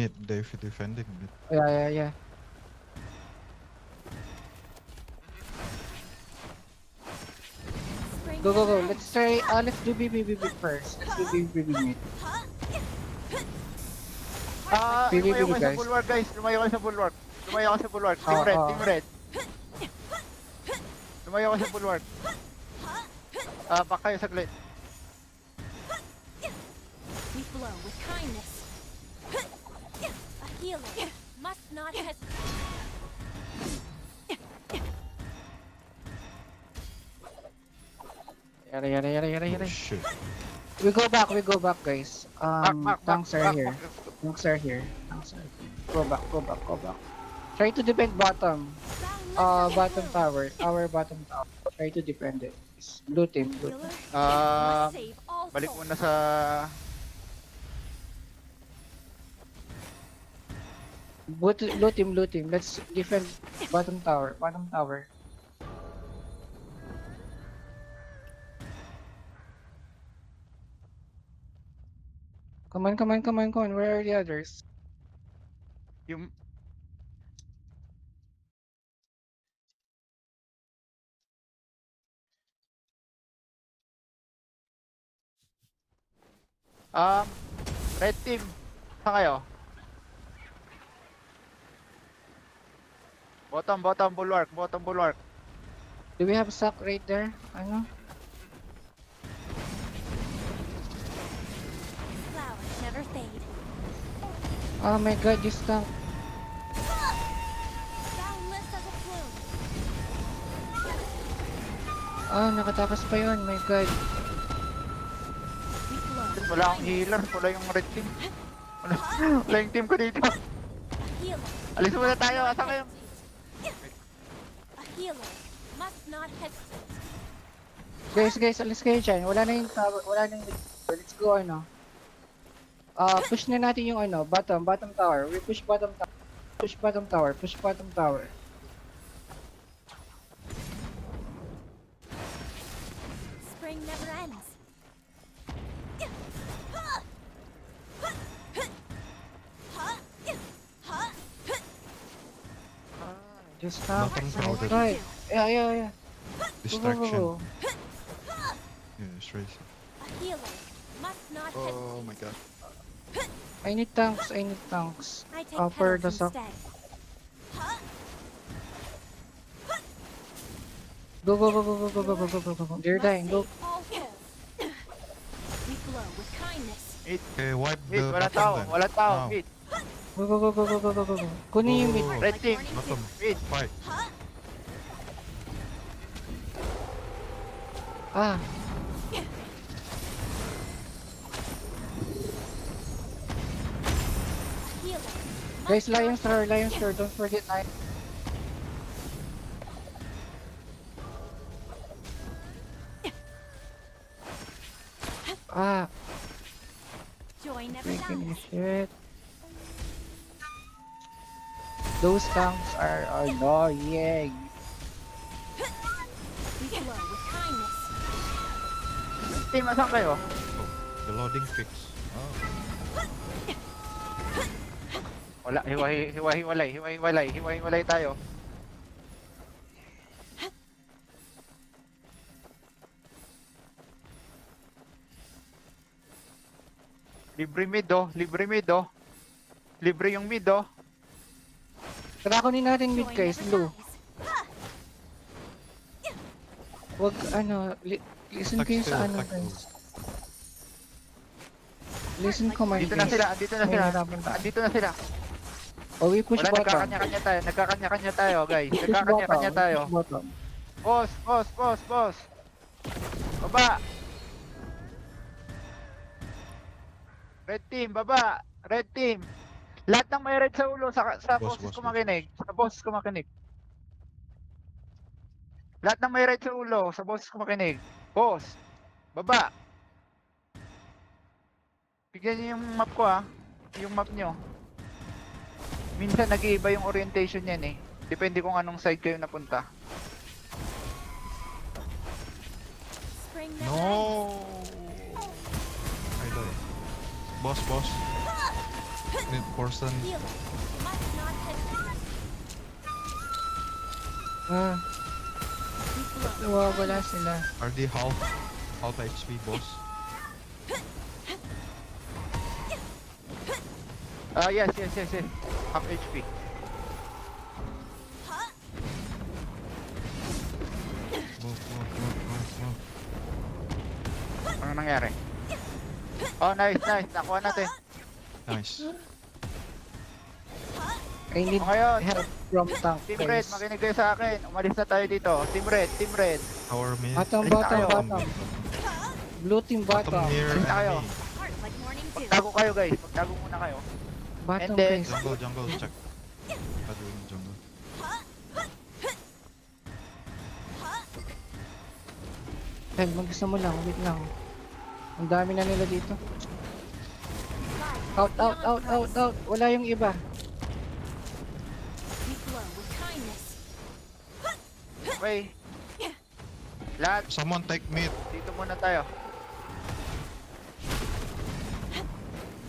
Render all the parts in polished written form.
mid. They're defending mid. Yeah. Go. Let's try, let's do BB first. Let's do BB mid. Lumayo BB kayo sa guys. bulwark guys. Lumayo kayo sa bulwark. Lumayo kayo sa bulwark. Team red, team red. Lumayo kayo sa bulwark. Back kayo saglit. We flow with kindness. A healer must not hesitate. Yara. Oh, shit. We go back guys. Tanks are here. back. Tanks are here. Go back. Try to defend bottom. Bottom tower. Our bottom tower. Try to defend it. It's blue team. Healer Ah, must save all balik souls. muna sa... Blue team. Let's defend bottom tower. Come on. Where are the others? Yung... Red team. Saan kayo? Bottom bulwark. Do we have a sack right there? Ano? Flowers never fade. Oh my god, this tank. Boundless as a plume. Nakatakas pa yun. My god. We flow. Wala akong healer. Wala yung red team. Wala yung team ko dito. A healer. Alis muna tayo. Asa kayo? A healer must not hesitate. Guys, alis kayo dyan. Wala na yung tower. Let's go, push na natin yung bottom tower. We push bottom tower. Push bottom tower. Spring never ends. Just stop. Bottom Oh crowded. my god. Yeah. Distraction. Go. Yeah, it's racing. A healer must not Oh hesitate. my god. I need tanks. I take Offer the petals sock. instead. Go. They're Must dying. Go. save all souls. We flow with kindness. Okay, wipe Mid, the wala bottom tao. then. Wala tao. Now. Mid. Go. Kunin yung mid. Oh, Red team. bottom. Mid. Fight. A healer Guys, must Lion's not Roar. Don't forget Lion. joy never Freaking dies. shit. Those tanks are annoying. We flow with kindness. Team, asan kayo? Oh, the loading fix. Oh. Wala. Hiwa-hiwalay tayo. Libre mid oh. Libre yung mid oh. Karakunin natin mid Joy guys, never blue. dies. Wag listen Stuck kayo still, sa stuck guys. still. Listen command Dito na guys. sila. Mahirapan tayo. Andito na sila. Oh, we push Wala, bottom. nagkakanya-kanya tayo guys. Push Nagkakanya-kanya bottom. tayo. Push bottom. Boss. Baba. Red team, baba. Red team. Lahat ng may red sa ulo sa Boss, boses boss, ko boss. makinig. Sa boses ko makinig. Lahat ng may red sa ulo sa boses ko makinig. Boss. Baba. Bigyan niyo yung map ko yung map nyo. Minsan nag-iiba yung orientation yan eh. Depende kung anong side kayo napunta. Spring never ends. No. I died. Boss. Need person. Healer must not hesitate. Ah, We flow. nawawala sila. Are they half HP boss? Yes. Half HP. Move. Ano nangyari? Oh, nice. Nakuha natin. Nice. I need O ngayon, help from tank, Team Red, guys. makinig kayo sa akin. Umalis na tayo dito. Team Red. Tower mid. Bottom, Alis na bottom, kayo. bottom. Blue team Bottom bottom. near Alis na kayo. enemy. Heart like morning dew. Magtago kayo guys. Magtago muna kayo. Bottom, And then- guys. Jungle, check. Bado yung jungle. Hel, mag-isa mo lang. Wait lang. Ang dami na nila dito. Out. Wala yung iba. We flow with kindness. Okay. Lahat, Someone take mid. dito muna tayo.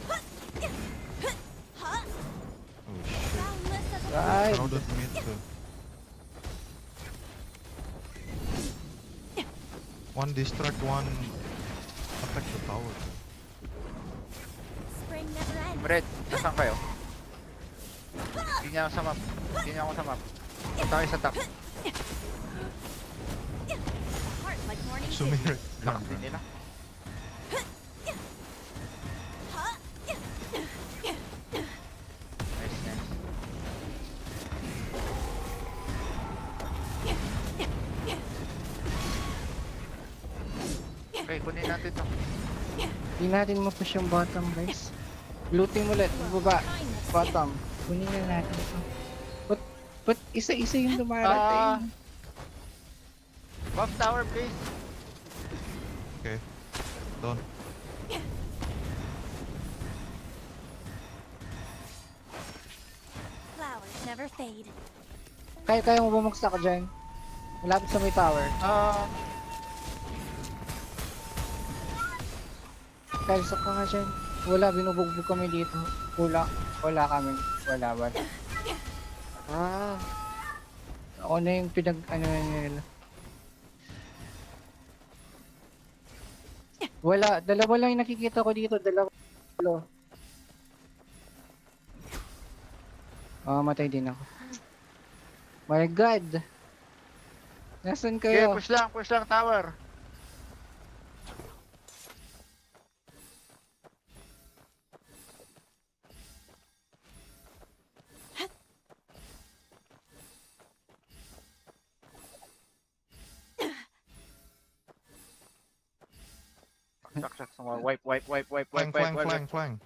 Oh shit. Boundless as a Right. Crowded mid too. One distract, one attack the tower. spring never Team ends. Red, nasaan kayo? Hindi niya ako sa map. Punta kayo sa top. Heart like morning dew. Sumir. Lakas din nila. Nice. Okay, kunin natin to. Hindi natin mapush yung bottom, guys. Blue team ulit. Baba. Kindness. Bottom. Kunin na natin ito. But isa-isa yung Ah. dumarating. Buff tower please. Okay. Done. Flowers never fade. Kaya mo bumagsak dyan. Malapit sa may tower. Kaya sa ka nga dyan. Wala, binubugbog kami dito. Wala kami. Wala. Ah. Ako na yung ano nila. Wala, dalawa lang yung nakikita ko dito. Dalawa. Matay din ako. My God! Nasaan Okay, kayo? push lang tower. Shucks, wipe. Flank.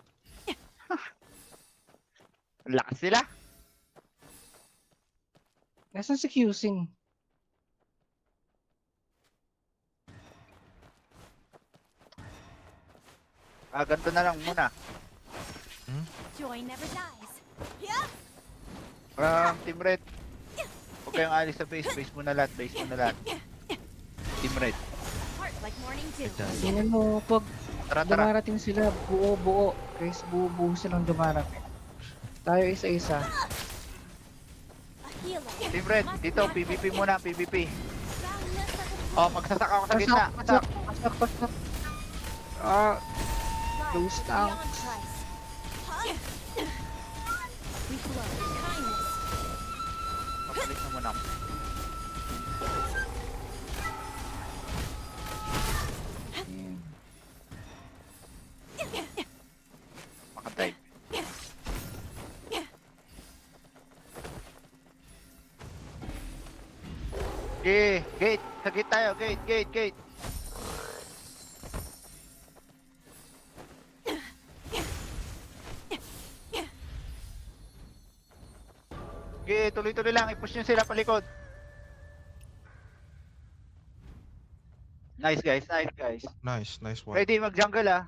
Lakas sila. Nasaan si Qsing? Ganito na lang muna. Joy never dies. Team Red. Huwag kayong alis sa base muna lahat. Team Red. Heart like morning dew. Tingnan mo, pag Tara. dumarating sila, buo. Guys, buo silang dumarating. Tayo isa-isa. A healer. Team Red, must dito, not PvP hesitate. muna, PvP. Boundless as a Oh, magsasak ako sa gitna. Pasak. Ah, life those beyond tanks. price. We flow with kindness. Papalit na muna ako. Makatay. Gate. Sa gate tayo. Gate. Tuloy-tuloy lang. I-push nyo sila palikod. Nice guys. Nice one. Ready mag-jungle ah.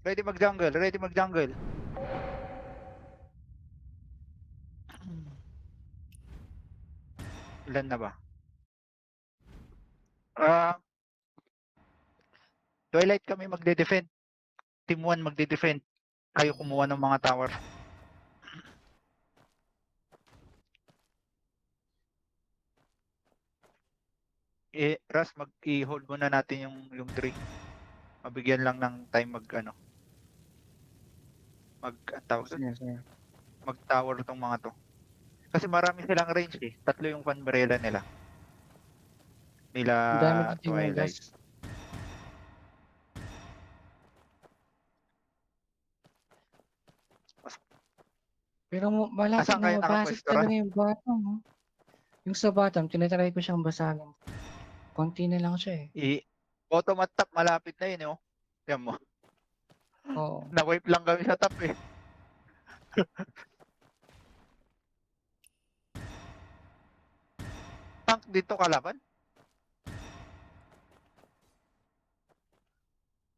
Ready mag-jungle. Ilan na ba? Twilight kami magde-defend. Team 1 magde-defend. kayo kumuha ng mga tower. Ras, mag-i-hold muna natin yung 3. Mabigyan lang ng time ang tawag doon? Sige, sige. Mag-tower tong mga to. Kasi marami silang range eh. 3 yung panbarela nila. Ang dami dito yung Twilight. gas. Pero malapit Asan kayo na mabasag nakapwesto, talaga yung bottom. Oh. Yung sa bottom, tinatry ko siyang basagin. Konti na lang siya eh. Bottom at top, malapit na yun, oh. Yan mo. Oo. Na-wipe lang kami sa top eh. Tank dito kalaban?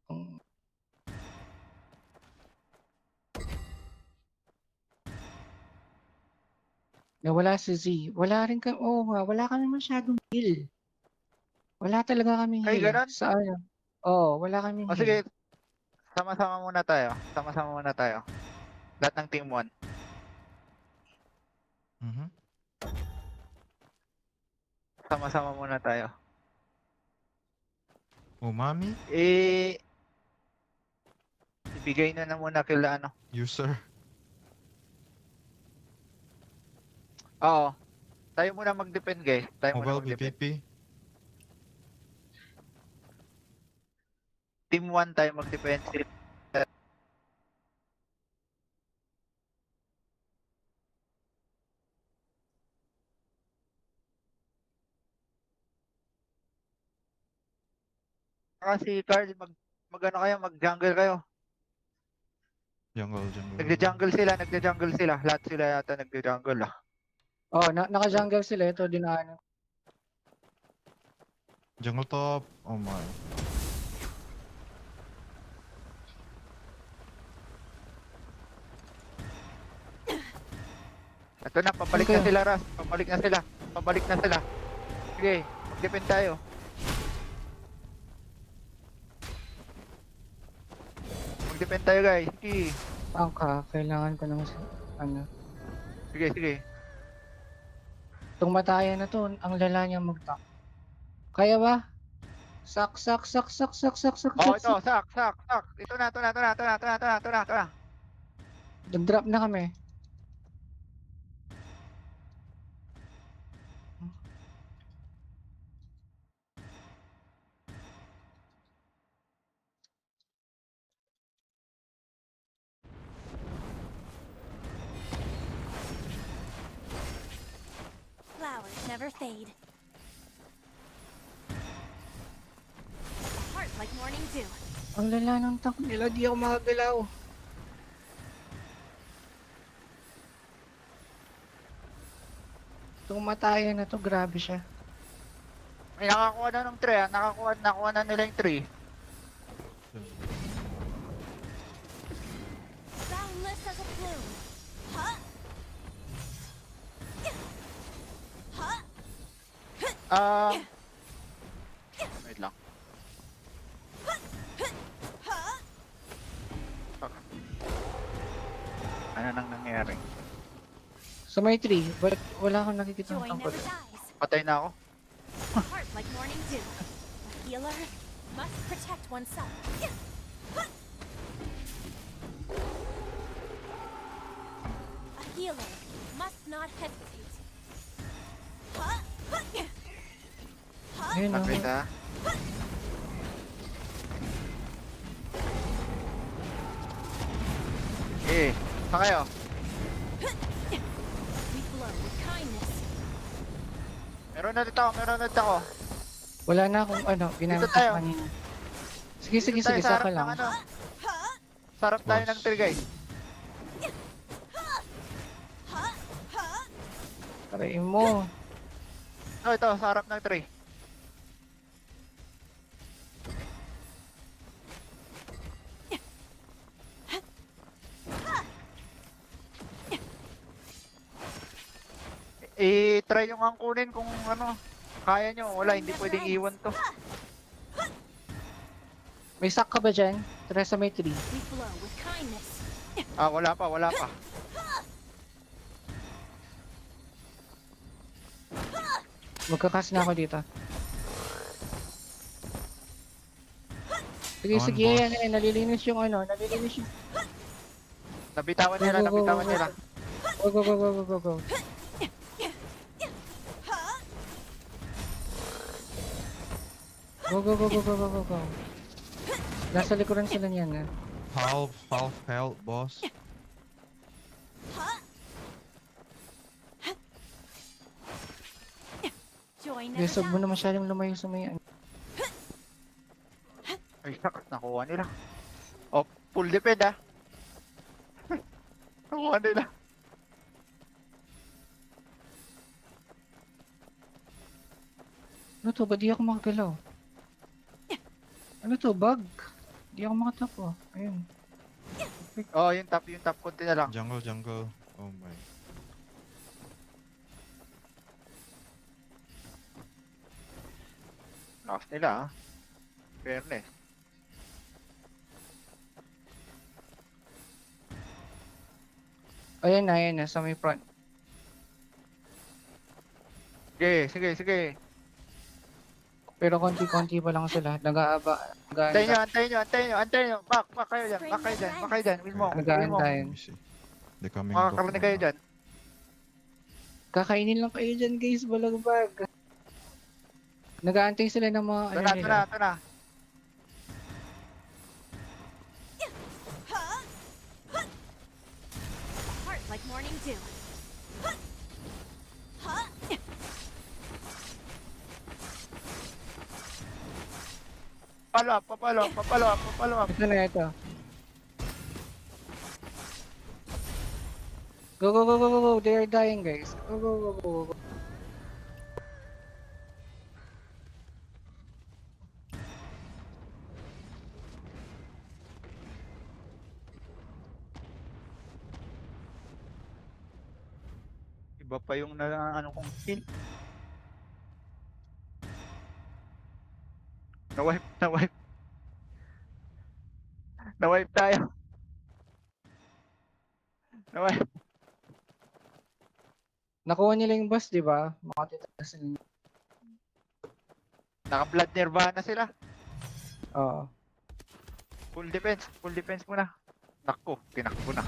Um, Nawala si Z. Wala rin kami, wala kami masyadong heal. Wala talaga kami Ay, heal. ganun? Sa ano? Oo, wala kami O heal. sige, sama-sama muna tayo. Sama-sama muna tayo. Lahat ng team 1. Mhm. Sama-sama muna tayo. Umami? Ibigay na muna kila ano. User. Oo. Tayo muna mag-defend guys. Tayo muna Mobile mag-defend. BPP. Team 1 tayo mag-defend. Kasi Carl, mag-ano kayo, mag-jungle kayo. Jungle. Nagja-jungle sila. Lahat sila yata nagja-jungle ah. Naka-jungle sila. Ito, dinaanan. Jungle top. Oh my. Ito na, pabalik Okay. na sila Ras. Pabalik na sila. Sige, mag-defend tayo. Mag-defend tayo guys. Sige. Kailangan ko ng ano. Sige. Itong matayan na to, ang lala niya mag-top. Kaya ba? Sak. Oh, ito, sak. Ito na. Nag-drop na kami. Flowers never fade. Heart like morning dew. Ang lala ng tank nila, di ako makagalaw. Itong matayan na to, grabe siya. May nakakuha na ng 3 ah. Nakakuha na nila yung 3. Boundless as a plume. Huh? Huh? Wait lang. Huh? Ano nang nangyari? Sa may tree, wala akong nakikita ng Joy tangkol. never dies. Patay na ako. Heart like morning dew. A healer must protect oneself. A healer must not hesitate. Huh? Huh? Ayun, Wait ah. Saan kayo? We flow with kindness. Meron na dito ako. Wala na akong ginamit tayo. ko kanina. Sige, Dito tayo sa saka harap lang. ng ano. Sarap tayo Boss. ng 3 guys. Tarayin mo. Ito, sa harap ng 3. I-try yung angkunin kung ano. Kaya nyo. Wala, hindi pwedeng iwan to. May sack ka ba dyan? Tara sa may tree. We flow with kindness. Ah, wala pa, wala pa. Magkakas na ako dito. Sige, On, sige, boss. yan, yan. Nalilinis yung ano, nalilinis yung... Nabitawan nila, Go, go, go, nabitawan go, nila. Go, go, go, go, go, go, go. Go, go, go, go, go, go, go, go. Nasa likuran sila niyan, ha. Half health, boss. Joy never Yes, huwag mo dies. na masyadong lumayo sa may... Ay, shucks, nakuha nila. Oh, full defend ah. Nakuha nila. Ano to? Ba't di ako makagalaw? Ano to? Bug? Di ako makatapo. Ayun. Oh, yung top, konti na lang. Jungle. Oh my. Lakas nila ah. Fairness. Ayan na, sa may front. Sige, sige, sige. Pero konti-konti pa lang sila. Nag-aaba. Antayin nyo. Back kayo dyan, back kayo dyan. Win mo, win mo. Nag-aantay. Let me see. They're coming. Makakarating kayo dyan. Kakainin lang kayo dyan, guys. Balagbag. Nag-aantay sila ng mga ano nila. Ito na. Heart like morning dew. Papalo up. Ito na ito. Go, go, go, go, go, go. They are dying, guys. Go, go, go, go, go. Iba pa yung ano kong skill. Na-wipe. Na-wipe tayo. Na-wipe. Nakuha nila yung boss, di ba? Makatitaas sila. Naka-blood nirvana sila. Oo. Full defense muna. Nakko, tinakbo na.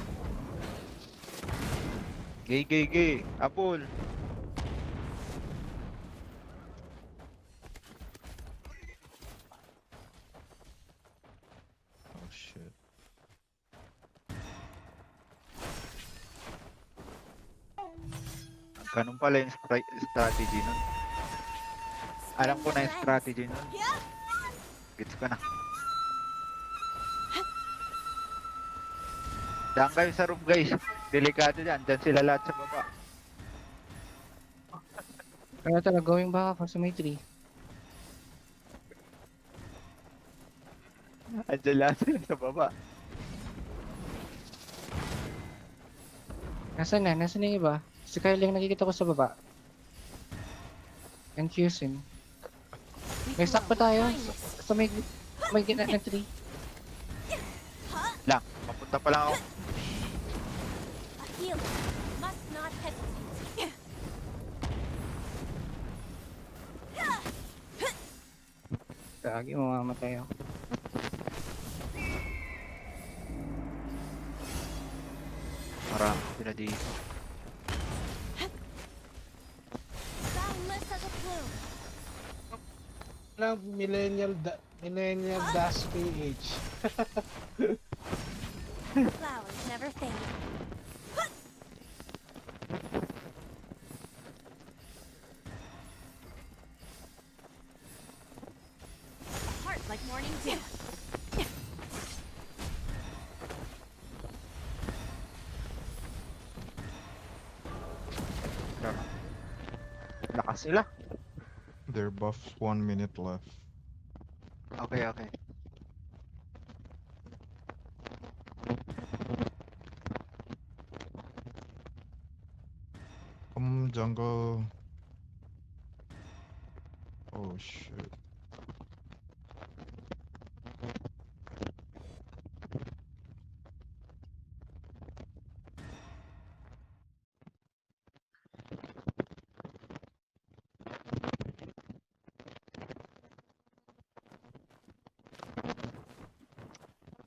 Gay. Apple. Oh shit. Ganun pala yung strategy nun. Alam ko na yung strategy nun. Gets ko na. Diyan kayo sa room guys. Delikado dyan. Diyan sila lahat sa baba. Kaya talaga going back ako sa may tree. Andyan lahat sila sa baba. Nasaan na? Nasaan na yung iba? Si Kyle lang nakikita ko sa baba. And Fusin. We May glow stock pa with tayo kindness. sa may gitna ng tree. Lang. Papunta pa lang ako. A healer must not hesitate. Gagi, mamamatay ako. Marami sila dito. Boundless as a plume. Lang millennial dash PH. Flowers never fade. Heart like morning dew. Lakas sila. They're buffed. 1 minute left. Okay. Jungle. Oh shit.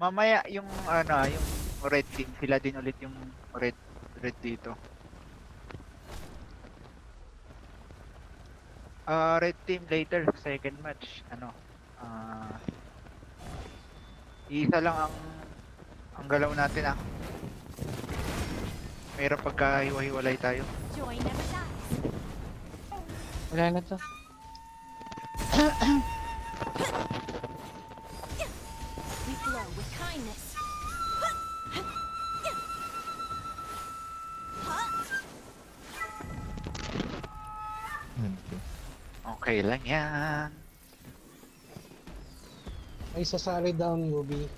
Mamaya yung ano, yung red team, sila din ulit yung red dito. Red team later, second match, ano, isa lang ang galaw natin ah. Mahirap pagka hiwa-hiwalay tayo. Joy never dies. Wala na to. We flow with kindness. Okay. Okay lang yan. May sasali daw newbie.